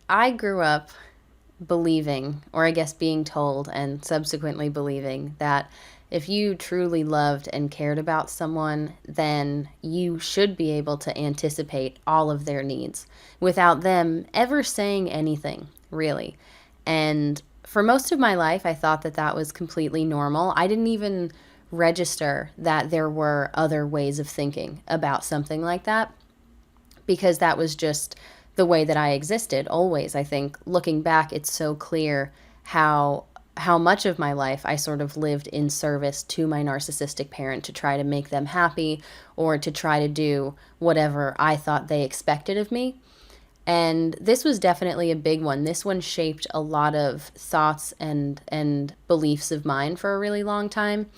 I grew up believing, or I guess being told and subsequently believing, that if you truly loved and cared about someone, then you should be able to anticipate all of their needs without them ever saying anything, really. And for most of my life, I thought that that was completely normal. I didn't even register that there were other ways of thinking about something like that because that was just the way that I existed always. I think looking back, it's so clear how much of my life I sort of lived in service to my narcissistic parent to try to make them happy or to try to do whatever I thought they expected of me. And this was definitely a big one. This one shaped a lot of thoughts and beliefs of mine for a really long time.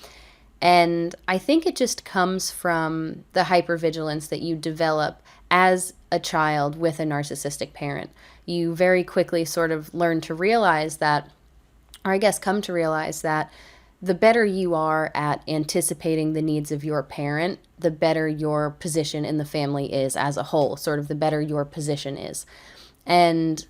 And I think it just comes from the hypervigilance that you develop as a child with a narcissistic parent. You very quickly sort of learn to realize that, or I guess come to realize that the better you are at anticipating the needs of your parent, the better your position in the family is as a whole, sort of the better your position is. And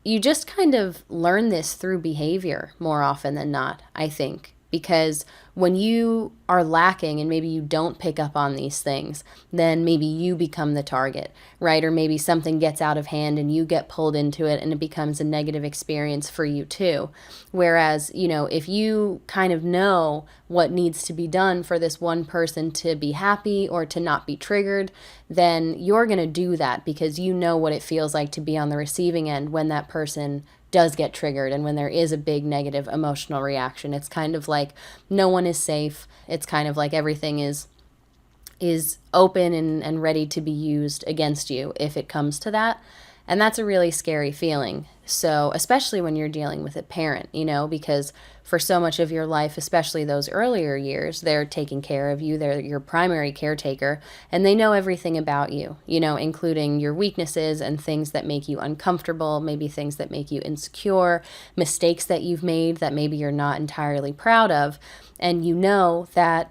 you just kind of learn this through behavior more often than not, I think, because when you are lacking and maybe you don't pick up on these things, then maybe you become the target, right? Or maybe something gets out of hand and you get pulled into it and it becomes a negative experience for you too. Whereas, if you kind of know what needs to be done for this one person to be happy or to not be triggered, then you're going to do that because you know what it feels like to be on the receiving end when that person does get triggered and when there is a big negative emotional reaction. It's kind of like no one is safe. It's kind of like everything is open and ready to be used against you if it comes to that. And that's a really scary feeling. So, especially when you're dealing with a parent, because for so much of your life, especially those earlier years, they're taking care of you. They're your primary caretaker, and they know everything about you, including your weaknesses and things that make you uncomfortable, maybe things that make you insecure, mistakes that you've made that maybe you're not entirely proud of. And you know that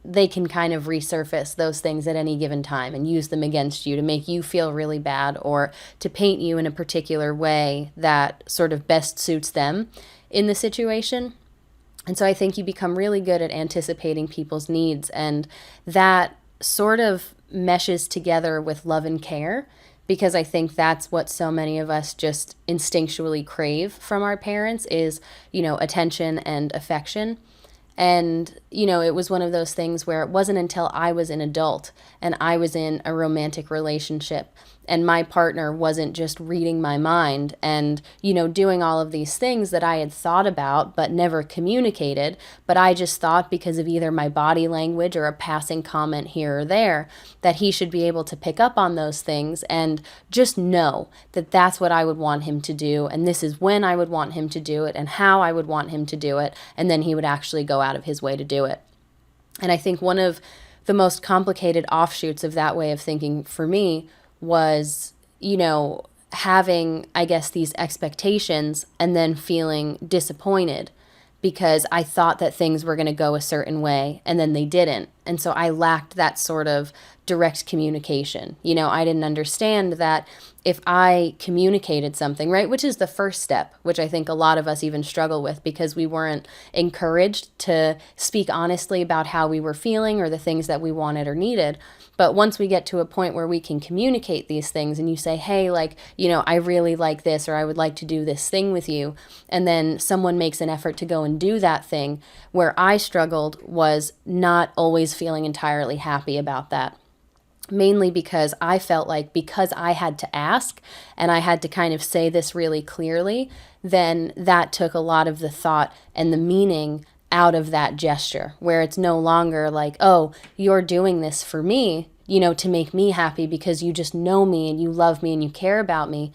they can kind of resurface those things at any given time and use them against you to make you feel really bad or to paint you in a particular way that sort of best suits them in the situation. And so I think you become really good at anticipating people's needs, and that sort of meshes together with love and care, because I think that's what so many of us just instinctually crave from our parents is, attention and affection. And, it was one of those things where it wasn't until I was an adult and I was in a romantic relationship and my partner wasn't just reading my mind and, doing all of these things that I had thought about but never communicated. But I just thought because of either my body language or a passing comment here or there that he should be able to pick up on those things and just know that that's what I would want him to do. And this is when I would want him to do it and how I would want him to do it. And then he would actually go out of his way to do it. And I think one of the most complicated offshoots of that way of thinking for me was, having, I guess, these expectations and then feeling disappointed because I thought that things were going to go a certain way and then they didn't. And so I lacked that sort of direct communication. I didn't understand that if I communicated something, right, which is the first step, which I think a lot of us even struggle with because we weren't encouraged to speak honestly about how we were feeling or the things that we wanted or needed. But once we get to a point where we can communicate these things and you say, hey, I really like this, or I would like to do this thing with you. And then someone makes an effort to go and do that thing. Where I struggled was not always feeling entirely happy about that. Mainly because I felt like because I had to ask and I had to kind of say this really clearly, then that took a lot of the thought and the meaning out of that gesture, where it's no longer like, oh, you're doing this for me, to make me happy because you just know me and you love me and you care about me.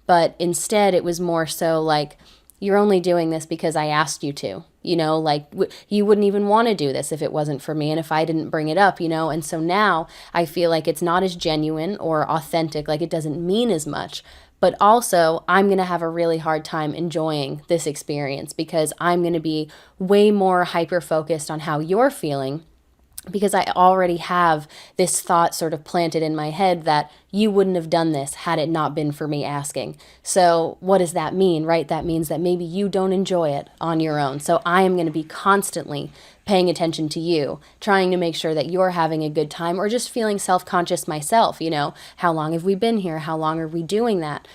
But instead, it was more so like, you're only doing this because I asked you to, you wouldn't even want to do this if it wasn't for me and if I didn't bring it up, and so now I feel like it's not as genuine or authentic, like it doesn't mean as much. But also, I'm going to have a really hard time enjoying this experience because I'm going to be way more hyper-focused on how you're feeling because I already have this thought sort of planted in my head that you wouldn't have done this had it not been for me asking. So what does that mean, right? That means that maybe you don't enjoy it on your own. So I am going to be constantly paying attention to you, trying to make sure that you're having a good time, or just feeling self-conscious myself. How long have we been here? How long are we doing that?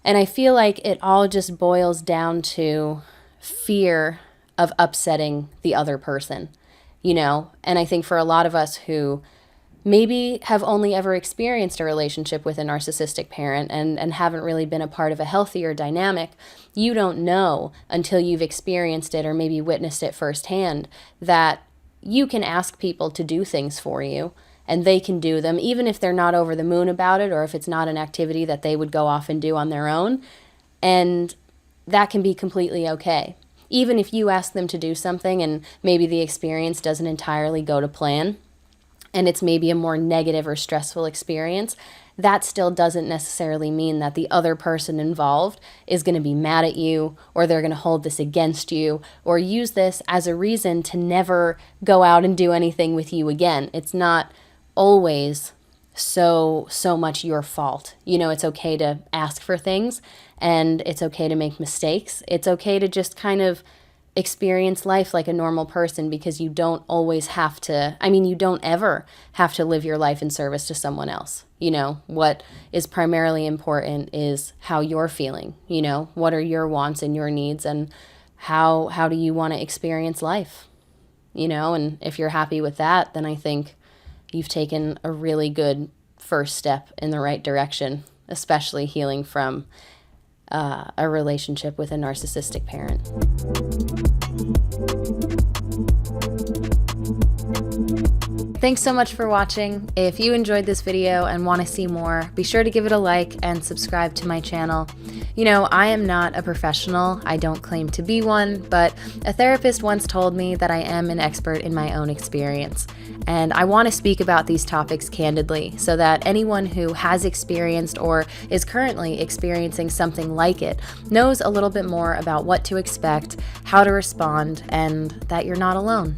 And I feel like it all just boils down to fear of upsetting the other person. And I think for a lot of us who maybe have only ever experienced a relationship with a narcissistic parent and haven't really been a part of a healthier dynamic, you don't know until you've experienced it or maybe witnessed it firsthand that you can ask people to do things for you and they can do them, even if they're not over the moon about it or if it's not an activity that they would go off and do on their own. And that can be completely okay. Even if you ask them to do something and maybe the experience doesn't entirely go to plan and it's maybe a more negative or stressful experience, that still doesn't necessarily mean that the other person involved is going to be mad at you or they're going to hold this against you or use this as a reason to never go out and do anything with you again. It's not always so much your fault. It's okay to ask for things and it's okay to make mistakes. It's okay to just kind of experience life like a normal person, because you don't always have to, you don't ever have to live your life in service to someone else. What is primarily important is how you're feeling. What are your wants and your needs, and how do you want to experience life? And if you're happy with that, then I think you've taken a really good first step in the right direction, especially healing from a relationship with a narcissistic parent. Thanks so much for watching. If you enjoyed this video and want to see more, be sure to give it a like and subscribe to my channel. I am not a professional. I don't claim to be one, but a therapist once told me that I am an expert in my own experience. And I want to speak about these topics candidly so that anyone who has experienced or is currently experiencing something like it knows a little bit more about what to expect, how to respond, and that you're not alone.